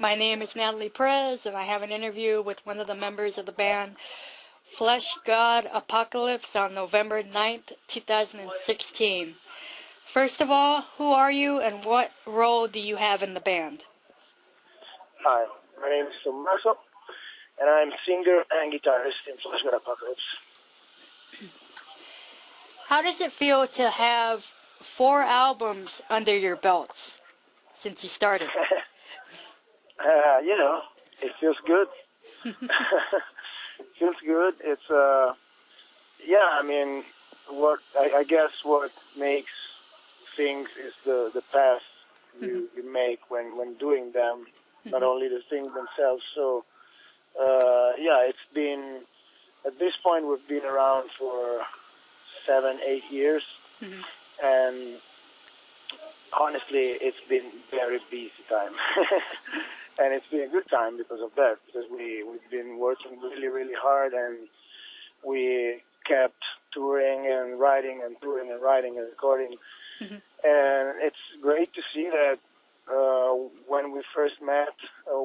My name is Natalie, and I have an interview with one of the members of the band Fleshgod Apocalypse on November 9th, 2016. First of all, who are you and what role do you have in the band? Hi, my name is Tommaso, and I'm singer and guitarist in Fleshgod Apocalypse. How does it feel to have 4 albums under your belts since you started? It feels good. It feels good. It's, I guess what makes things is the path you make when doing them, not only the things themselves. So, it's been, at this point, we've been around for 7-8 years, and honestly, it's been very busy time. And it's been a good time because of that, because we've been working really, really hard, and we kept touring and writing and touring and writing and recording. And it's great to see that when we first met,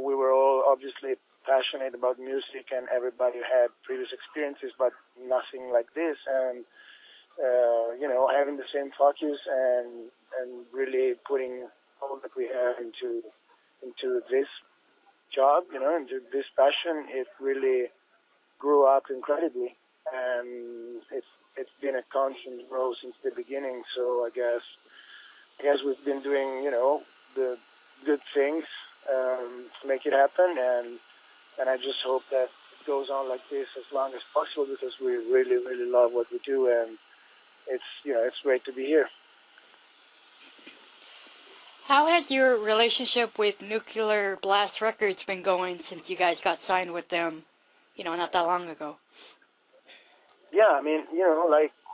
we were all obviously passionate about music, and everybody had previous experiences, but nothing like this. And having the same focus and really putting all that we have into this job, into this passion, it really grew up incredibly, and it's been a constant growth since the beginning. So I guess we've been doing, the good things to make it happen, and I just hope that it goes on like this as long as possible, because we really, really love what we do, and it's great to be here. How has your relationship with Nuclear Blast Records been going since you guys got signed with them, not that long ago? Yeah,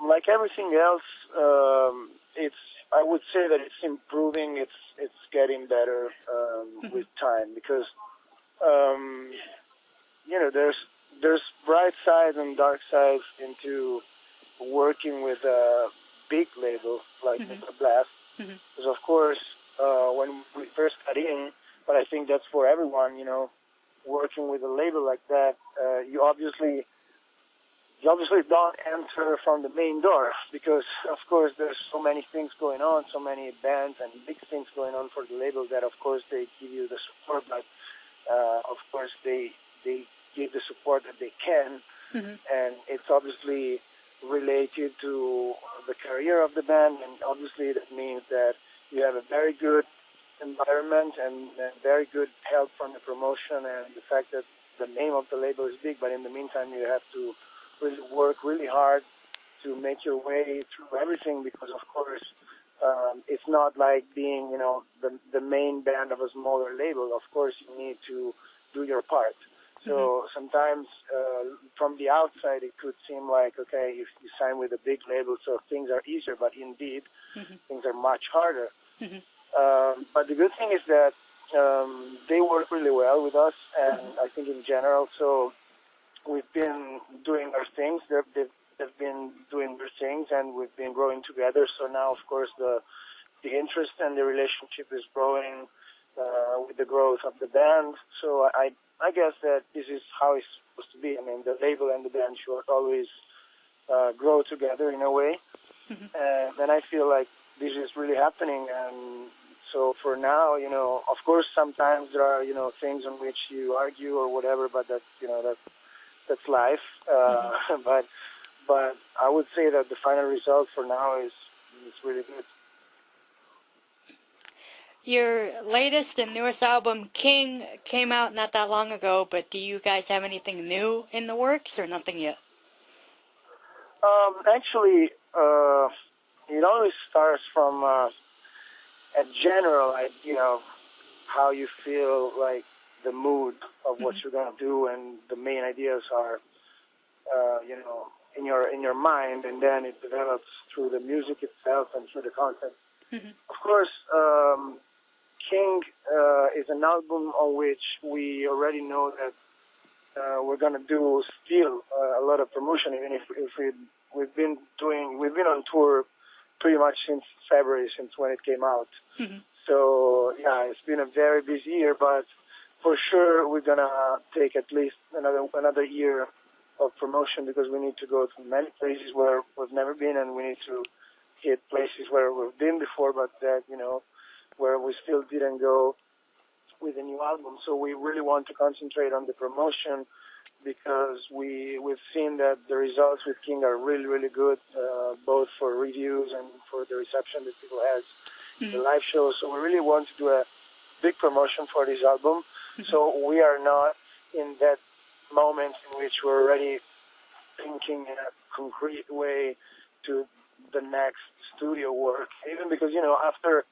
like everything else, I would say that it's improving. It's getting better with time, because there's bright sides and dark sides into working with a big label like Nuclear Blast. Because of course, when we first got in, but I think that's for everyone, working with a label like that, you obviously don't enter from the main door, because of course there's so many things going on, so many bands and big things going on for the label, that of course they give you the support, but of course they give the support that they can, and it's obviously related to the career of the band, and obviously that means that you have a very good environment and very good help from the promotion, and the fact that the name of the label is big, but in the meantime you have to really work really hard to make your way through everything, because of course it's not like being the main band of a smaller label. Of course you need to do your part. So sometimes from the outside it could seem like, okay, if you sign with a big label, so things are easier, but indeed things are much harder. But the good thing is that they work really well with us, and I think in general, so we've been doing our things, they've been doing their things, and we've been growing together. So now, of course, the interest and the relationship is growing with the growth of the band. So I guess that this is how it's supposed to be. The label and the band should always grow together in a way. And I feel like this is really happening. And so for now, of course, sometimes there are, things on which you argue or whatever, but that's life. But I would say that the final result for now is really good. Your latest and newest album, King, came out not that long ago, but do you guys have anything new in the works or nothing yet? Actually, it always starts from a general idea of how you feel, like the mood of what you're going to do, and the main ideas are, in your mind, and then it develops through the music itself and through the content. Of course, King is an album on which we already know that we're going to do still a lot of promotion, even if we've been on tour pretty much since February, since when it came out. So yeah, it's been a very busy year, but for sure we're gonna take at least another year of promotion, because we need to go to many places where we've never been, and we need to hit places where we've been before, but that, where we still didn't go with a new album. So we really want to concentrate on the promotion, because we've seen that the results with King are really, really good, both for reviews and for the reception that people has in the live shows. So we really want to do a big promotion for this album. So we are not in that moment in which we're already thinking in a concrete way to the next studio work, even because, after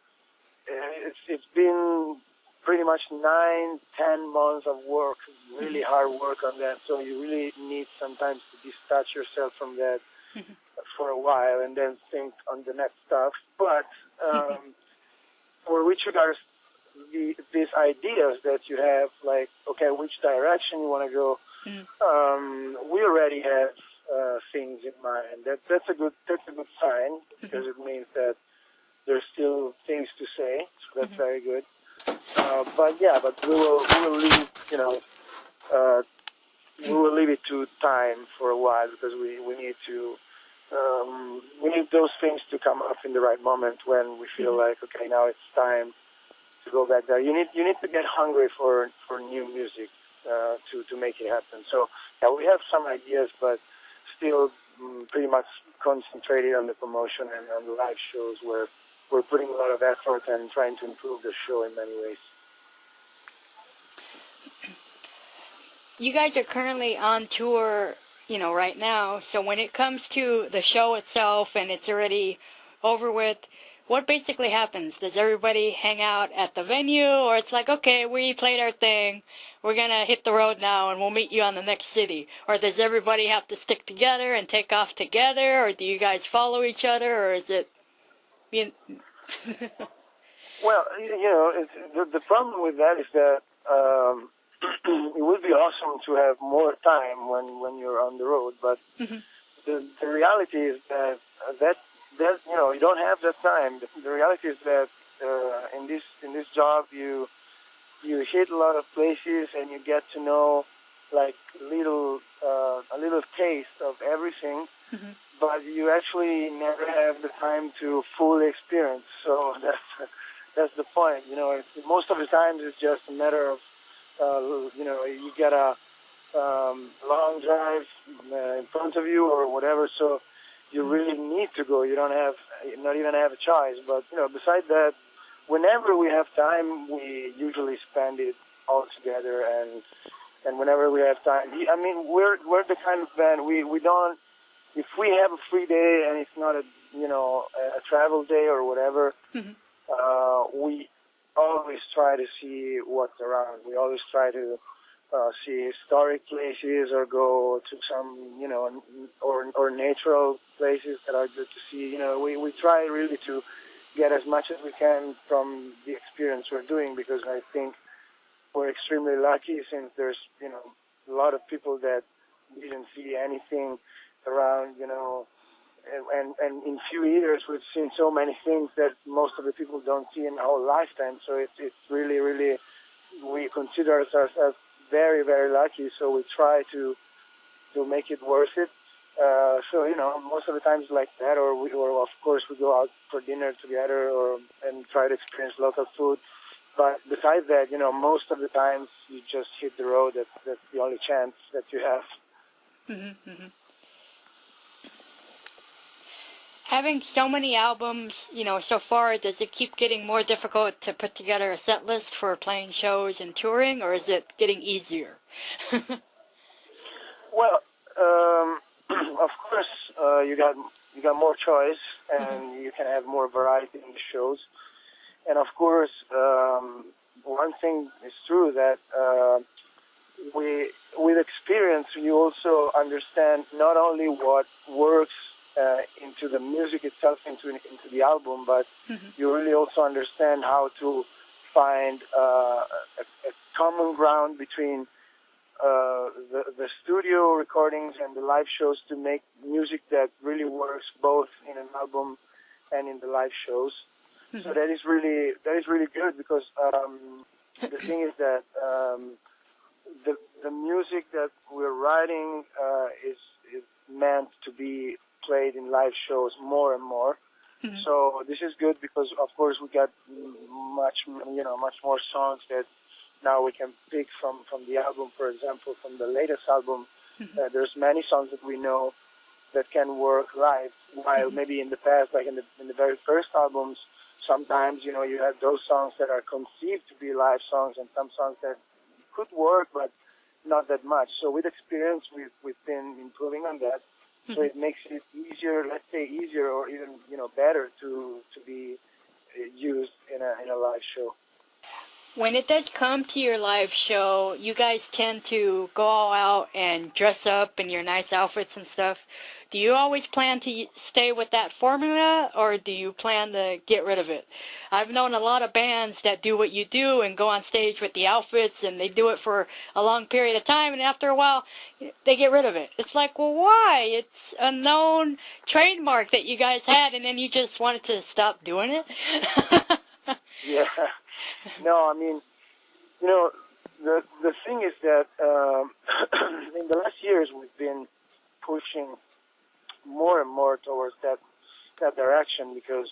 it's been pretty much 9-10 months of work, really hard work on that. So you really need sometimes to detach yourself from that for a while and then think on the next stuff. But for which regards these ideas that you have, like, okay, which direction you want to go, we already have things in mind. That's a good sign, because it means that there's still things to say. So that's very good. But we will leave, we will leave it to time for a while, because we need to we need those things to come up in the right moment when we feel like, okay, now it's time to go back there. You need to get hungry for new music to make it happen. So we have some ideas, but still pretty much concentrated on the promotion and on the live shows, where we're putting a lot of effort and trying to improve the show in many ways. You guys are currently on tour, right now. So when it comes to the show itself and it's already over with, what basically happens? Does everybody hang out at the venue, or it's like, okay, we played our thing, we're going to hit the road now and we'll meet you on the next city? Or does everybody have to stick together and take off together, or do you guys follow each other, or is it... Well, the problem with that is that it would be awesome to have more time when you're on the road, but the reality is that you don't have that time. The reality is that in this job you hit a lot of places and you get to know like a little taste of everything, but you actually never have the time to fully experience. So that's the point. Most of the times it's just a matter of you get a long drive in front of you or whatever, so you really need to go. You not even have a choice. But besides that, whenever we have time, we usually spend it all together, and whenever we have time, I mean, we're the kind of band, we don't, if we have a free day and it's not a travel day or whatever, we always try to see what's around. We always try to see historic places, or go to some, or natural places that are good to see. We try really to get as much as we can from the experience we're doing, because I think we're extremely lucky, since there's, a lot of people that didn't see anything around, and in few years we've seen so many things that most of the people don't see in our lifetime. So it's really, really, we consider ourselves as very, very lucky. So we try to make it worth it. So most of the times like that, or of course we go out for dinner together, and try to experience local food. But besides that, most of the times you just hit the road. That's the only chance that you have. Having so many albums, so far, does it keep getting more difficult to put together a set list for playing shows and touring, or is it getting easier? Well, of course, you got more choice, and you can have more variety in the shows. And of course, one thing is true, that with experience, you also understand not only what works into the music itself, into the album, but you really also understand how to find a common ground between the studio recordings and the live shows, to make music that really works both in an album and in the live shows. So that is really good, because the thing is that the music that we're writing is meant to be played in live shows more and more. Mm-hmm. So this is good because, of course, we got much more songs that now we can pick from the album. For example, from the latest album, there's many songs that we know that can work live. While maybe in the past, like in the very first albums, sometimes you have those songs that are conceived to be live songs, and some songs that could work, but not that much. So with experience, we've been improving on that. So it makes it easier, let's say easier, or even better to be used in a live show. When it does come to your live show, you guys tend to go all out and dress up in your nice outfits and stuff. Do you always plan to stay with that formula, or do you plan to get rid of it? I've known a lot of bands that do what you do and go on stage with the outfits, and they do it for a long period of time, and after a while, they get rid of it. It's like, well, why? It's a known trademark that you guys had, and then you just wanted to stop doing it? Yeah. No, I mean, the thing is that in the last years we've been pushing more and more towards that direction because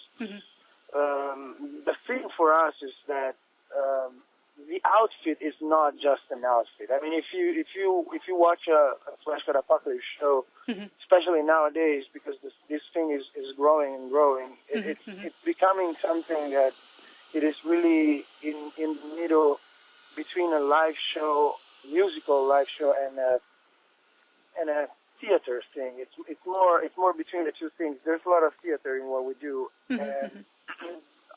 the thing for us is that the outfit is not just an outfit. I mean, if you watch a Fleshgod Apocalypse show, especially nowadays, because this thing is growing and growing, it's becoming something that it is really in the middle between a live show, musical live show, and a theater thing. It's more between the two things. There's a lot of theater in what we do, and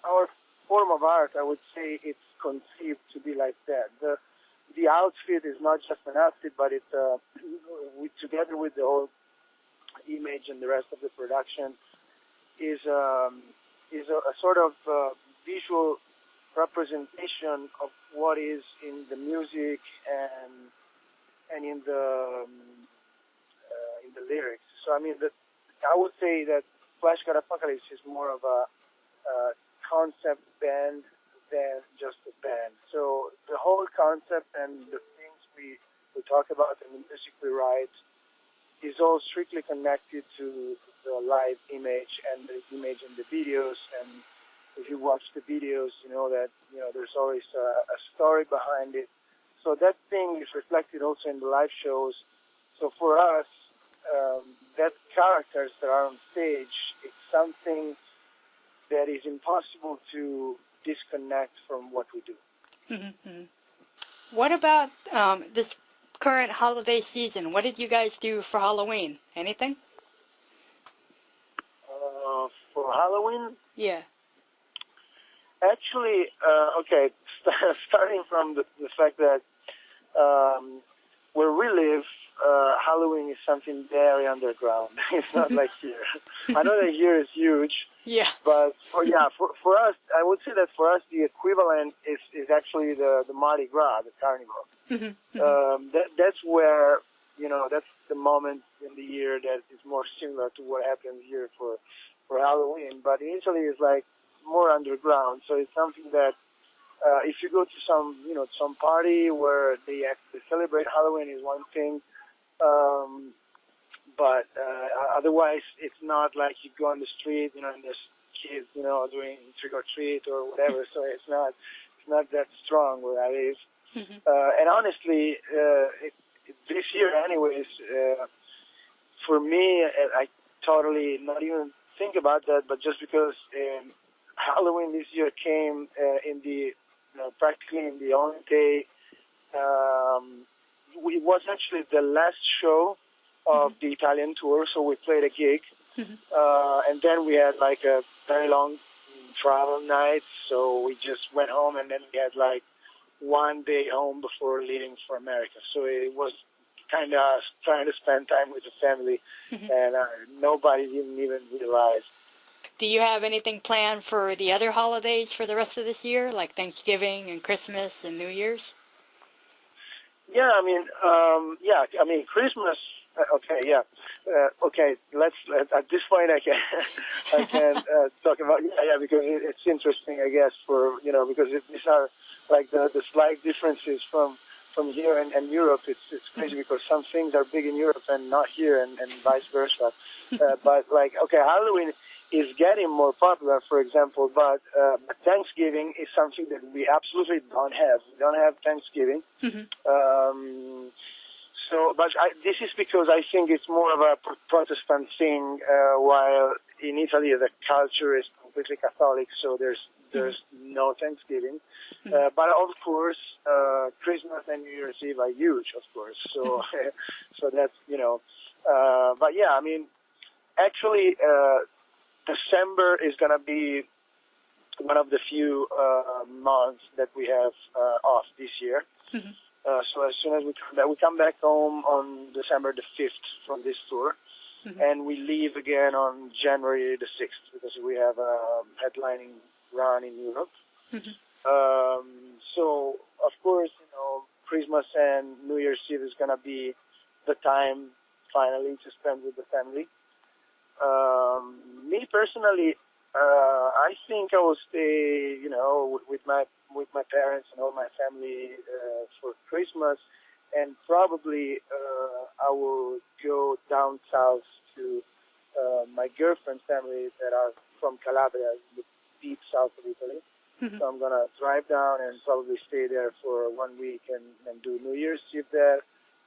our form of art, I would say, it's conceived to be like that. The outfit is not just an outfit, but it's together with the whole image and the rest of the production is a sort of visual representation of what is in the music and in the lyrics. So I mean, I would say that Fleshgod Apocalypse is more of a concept band than just a band. So the whole concept and the things we talk about and the music we write is all strictly connected to the live image and the image in the videos. And if you watch the videos, you know that there's always a story behind it. So that thing is reflected also in the live shows. So for us, that characters that are on stage, it's something that is impossible to disconnect from what we do. Mm-hmm. What about this current holiday season? What did you guys do for Halloween? Anything? For Halloween? Yeah. Actually, okay, starting from the fact that where we live, Halloween is something very underground. It's not like here. I know that here is huge. Yeah. But for us, I would say that for us the equivalent is actually the Mardi Gras, the Carnival. That's where that's the moment in the year that is more similar to what happens here for Halloween. But initially it's like more underground. So it's something that if you go to some party where they actually celebrate Halloween is one thing. But otherwise, it's not like you go on the street, and there's kids, doing trick or treat or whatever. So it's not that strong where I live. And honestly, this year, anyways, for me, I totally not even think about that. But just because Halloween this year came in the practically in the only day. It was actually the last show of the Italian tour, so we played a gig, and then we had like a very long travel night, so we just went home, and then we had like one day home before leaving for America. So it was kind of trying to spend time with the family, and nobody didn't even realize. Do you have anything planned for the other holidays for the rest of this year, like Thanksgiving and Christmas and New Year's? Yeah, I mean, Christmas. Okay, yeah. Okay, let's at this point I can talk about because it's interesting, I guess, for because these are like the slight differences from here and Europe. It's crazy because some things are big in Europe and not here, and vice versa. But like, okay, Halloween is getting more popular, for example, but Thanksgiving is something that we absolutely don't have. We don't have Thanksgiving. But this is because I think it's more of a Protestant thing, while in Italy the culture is completely Catholic, so there's no Thanksgiving. But of course, Christmas and New Year's Eve are huge, of course. So so that's but yeah, I mean, actually, December is gonna be one of the few months that we have off this year. So as soon as we come back home on December the 5th from this tour, and we leave again on January the 6th because we have a headlining run in Europe. So of course, Christmas and New Year's Eve is gonna be the time finally to spend with the family. Me personally, I think I will stay, with my parents and all my family for Christmas, and probably I will go down south to my girlfriend's family that are from Calabria, the deep south of Italy. So I'm gonna drive down and probably stay there for 1 week and do New Year's Eve there,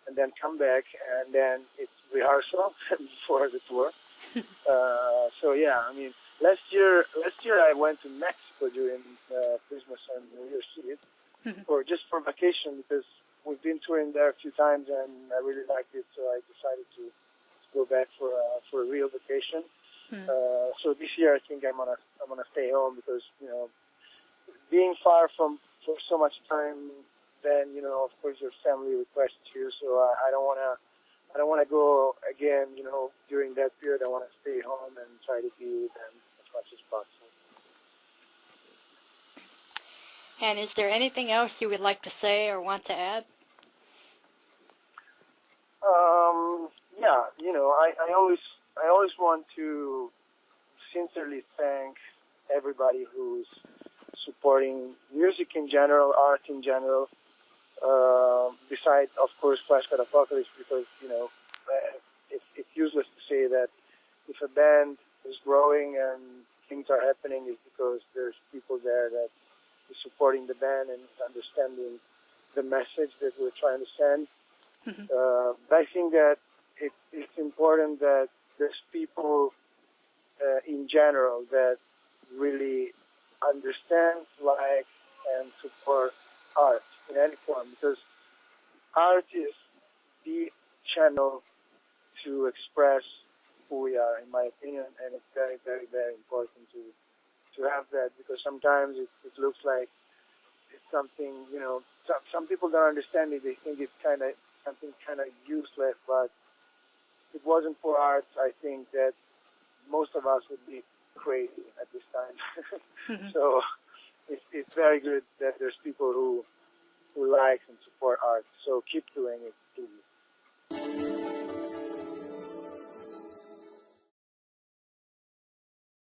and then come back, and then it's rehearsal for the tour. So yeah, I mean, last year I went to Mexico during Christmas and New Year's Eve, or just for vacation, because we've been touring there a few times and I really liked it, so I decided to go back for a real vacation. So this year I think I'm gonna stay home because being far for so much time, then of course your family requests you, so I don't wanna go again, during that period. I want to stay home and try to be with them as much as possible. And is there anything else you would like to say or want to add? I always want to sincerely thank everybody who's supporting music in general, art in general. Besides, of course, Fleshgod Apocalypse, because it's useless to say that if a band is growing and things are happening, it's because there's people there that is supporting the band and is understanding the message that we're trying to send. I think that it's important that there's people in general that really understand, like, and support art in any form, because art is the channel to express who we are, in my opinion, and it's very, very, very important to have that, because sometimes it looks like it's something, some people don't understand it. They think it's something kind of useless, but if it wasn't for art, I think that most of us would be crazy at this time. So it's very good that there's people who like and support art. So keep doing it, please.